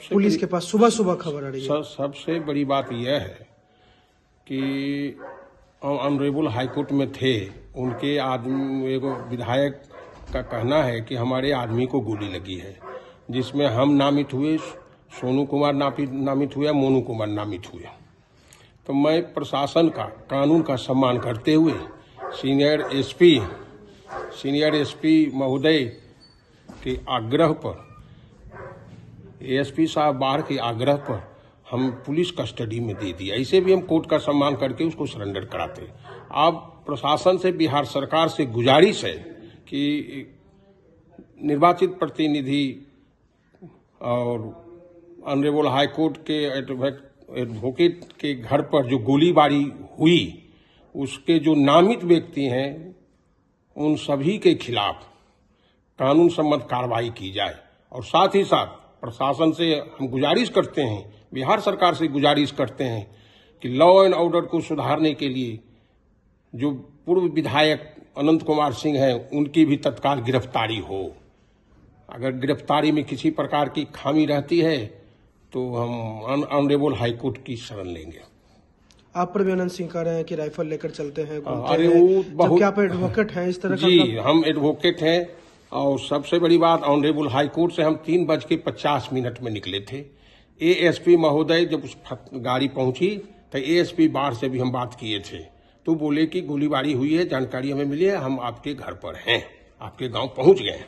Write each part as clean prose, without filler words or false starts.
Police के पास सुबह सुबह खबर आ रही है। सबसे बड़ी बात यह है कि ऑनरेबल हाईकोर्ट में थे, उनके आदमी, एक विधायक का कहना है कि हमारे आदमी को गोली लगी है, जिसमें हम नामित हुए, सोनू कुमार नामित हुए, मोनू कुमार नामित हुए। तो मैं प्रशासन का, कानून का सम्मान करते हुए सीनियर एसपी महोदय के आग्रह पर, एएसपी साहब बाहर के आग्रह पर हम पुलिस कस्टडी में दे दिया। ऐसे भी हम कोर्ट का सम्मान करके उसको सरेंडर कराते। अब प्रशासन से, बिहार सरकार से गुजारिश है कि निर्वाचित प्रतिनिधि और ऑनरेबल हाईकोर्ट के एडवोकेट के घर पर जो गोलीबारी हुई, उसके जो नामित व्यक्ति हैं, उन सभी के खिलाफ कानून सम्मत कार्रवाई की जाए। और साथ ही साथ प्रशासन से हम गुजारिश करते हैं, बिहार सरकार से गुजारिश करते हैं कि लॉ एंड ऑर्डर को सुधारने के लिए जो पूर्व विधायक अनंत कुमार सिंह हैं, उनकी भी तत्काल गिरफ्तारी हो। अगर गिरफ्तारी में किसी प्रकार की खामी रहती है तो हम ऑनरेबल हाईकोर्ट की शरण लेंगे। आप पर भी अनंत सिंह कह रहे हैं कि राइफल लेकर चलते हैं, अरे वो बहुत, क्या आप एडवोकेट हैं इस तरह का? जी, हम एडवोकेट हैं। और सबसे बड़ी बात, ऑनरेबल हाईकोर्ट से हम 3:50 में निकले थे। एएसपी महोदय जब उस गाड़ी पहुंची तो एएसपी बाढ़ से भी हम बात किए थे, तो बोले कि गोलीबारी हुई है, जानकारी हमें मिली है, हम आपके घर पर हैं, आपके गांव पहुंच गए।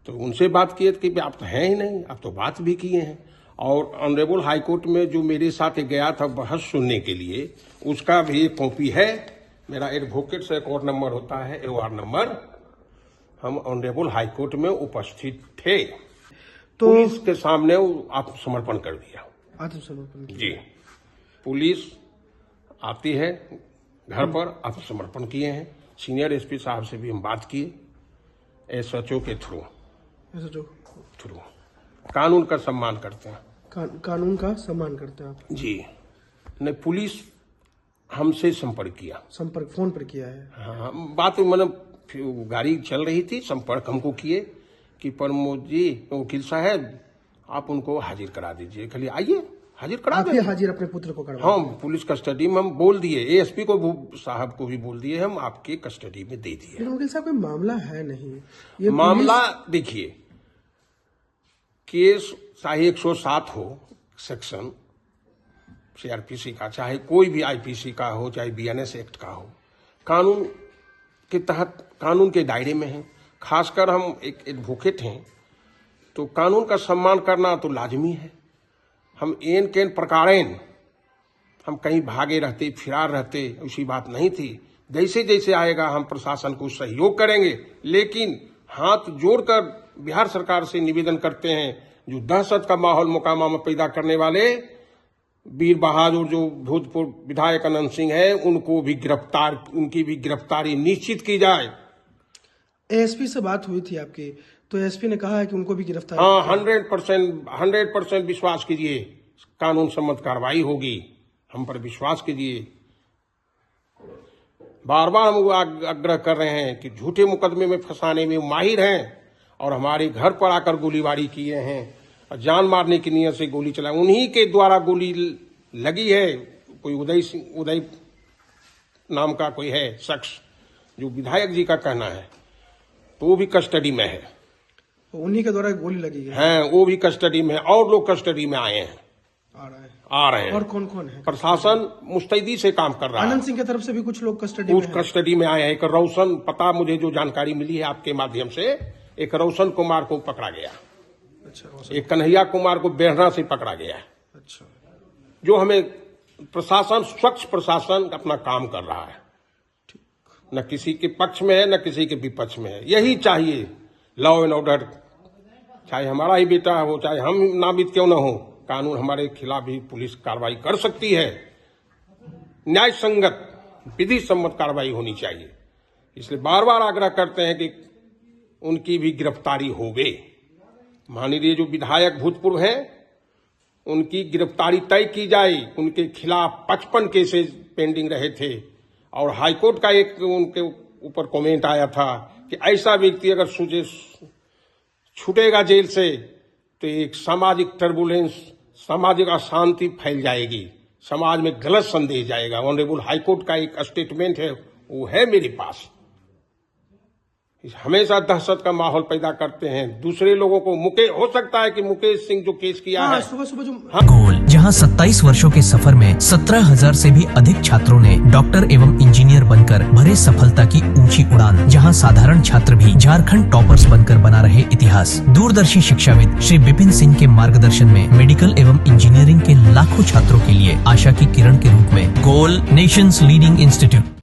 तो उनसे बात किए कि आप तो हैं ही नहीं, आप तो बात भी किए हैं। और ऑनरेबल हाईकोर्ट में जो मेरे साथ गया था बहस सुनने के लिए, उसका भी एक कॉपी है। मेरा एडवोकेट से एक और नंबर होता है, एओआर नंबर। हम ऑनरेबल हाईकोर्ट में उपस्थित थे, तो पुलिस के सामने आत्मसमर्पण कर दिया। आत्मसमर्पण? जी, पुलिस आती है घर पर, आत्मसमर्पण किए हैं। सीनियर एसपी साहब से भी हम बात किए, एसएचओ के थ्रू कानून का सम्मान करते हैं। कानून का सम्मान करते हैं आप? जी। नहीं, पुलिस हमसे संपर्क किया, संपर्क फोन पर किया है? हाँ, बात मतलब गाड़ी चल रही थी, संपर्क हमको किए कि प्रमोद जी, वकील साहब, आप उनको हाजिर करा दीजिए। खाली आइए, हाजिर करा दें। हाजिर अपने पुत्र को करवा? हाँ, पुलिस कस्टडी में हम बोल दिए, एएसपी को साहब को भी बोल दिए, हम आपके कस्टडी में दे दिए। वकील साहब, कोई मामला है नहीं? ये मामला देखिए, केस चाहे 107 हो सेक्शन सीआरपीसी का, चाहे कोई भी आईपीसी का हो, चाहे बीएनएस एक्ट का हो, कानून के तहत, कानून के दायरे में है। खासकर हम एक एडवोकेट हैं तो कानून का सम्मान करना तो लाजमी है। हम एन केन प्रकारेण हम कहीं भागे रहते, फिरार रहते, उसी बात नहीं थी। जैसे जैसे आएगा हम प्रशासन को सहयोग करेंगे, लेकिन हाथ जोड़कर बिहार सरकार से निवेदन करते हैं, जो दहशत का माहौल मोकामा में पैदा करने वाले वीर बहादुर जो भूतपूर्व विधायक अनंत सिंह है, उनकी भी गिरफ्तारी निश्चित की जाए। एएसपी से बात हुई थी आपकी, तो एएसपी ने कहा है कि उनको भी गिरफ्तार? हाँ, 100% विश्वास कीजिए, कानून सम्मत कार्रवाई होगी, हम पर विश्वास कीजिए। बार बार हम आग्रह कर रहे हैं कि झूठे मुकदमे में फंसाने में माहिर हैं, और हमारे घर पर आकर गोलीबारी किए हैं, जान मारने की नीयत से गोली चलाई, उन्हीं के द्वारा गोली लगी है। कोई उदय नाम का कोई है शख्स, जो विधायक जी का कहना है, तो वो भी कस्टडी में है। उन्हीं के द्वारा गोली लगी है, वो भी कस्टडी में है, और लोग कस्टडी में आए हैं, आ रहे हैं। और कौन कौन है? प्रशासन मुस्तैदी से काम कर रहा है। आनंद सिंह की तरफ से भी कुछ लोग कस्टडी में आए हैं। एक रोशन, पता मुझे जो जानकारी मिली है आपके माध्यम से, एक रोशन कुमार को पकड़ा गया। अच्छा। एक कन्हैया कुमार को बेहरा से पकड़ा गया। अच्छा। जो हमें प्रशासन, स्वच्छ प्रशासन अपना काम कर रहा है, न किसी के पक्ष में है, न किसी के विपक्ष में है। यही चाहिए लॉ एंड ऑर्डर, चाहे हमारा ही बेटा हो, चाहे हम नामित क्यों न हो, कानून हमारे खिलाफ भी पुलिस कार्रवाई कर सकती है। न्याय संगत, विधि सम्मत कार्रवाई होनी चाहिए। इसलिए बार बार आग्रह करते हैं कि उनकी भी गिरफ्तारी होवे। माननीय जो विधायक भूतपूर्व हैं, उनकी गिरफ्तारी तय की जाए। उनके खिलाफ 55 केसेस पेंडिंग रहे थे, और हाईकोर्ट का एक उनके ऊपर कमेंट आया था कि ऐसा व्यक्ति अगर छूटेगा जेल से तो एक सामाजिक टर्बुलेंस, सामाजिक अशांति फैल जाएगी, समाज में गलत संदेश जाएगा। ऑनरेबल हाईकोर्ट का एक स्टेटमेंट है, वो है मेरे पास। हमेशा दहशत का माहौल पैदा करते हैं, दूसरे लोगों को हो सकता है कि मुकेश सिंह जो केस किया है सुबह सुबह जो गोल, जहां 27 वर्षों के सफर में 17,000 से भी अधिक छात्रों ने डॉक्टर एवं इंजीनियर बनकर भरे सफलता की ऊंची उड़ान, जहां साधारण छात्र भी झारखंड टॉपर्स बनकर बना रहे इतिहास। दूरदर्शी शिक्षाविद श्री विपिन सिंह के मार्गदर्शन में मेडिकल एवं इंजीनियरिंग के लाखों छात्रों के लिए आशा की किरण के रूप में गोल, नेशंस लीडिंग इंस्टीट्यूट।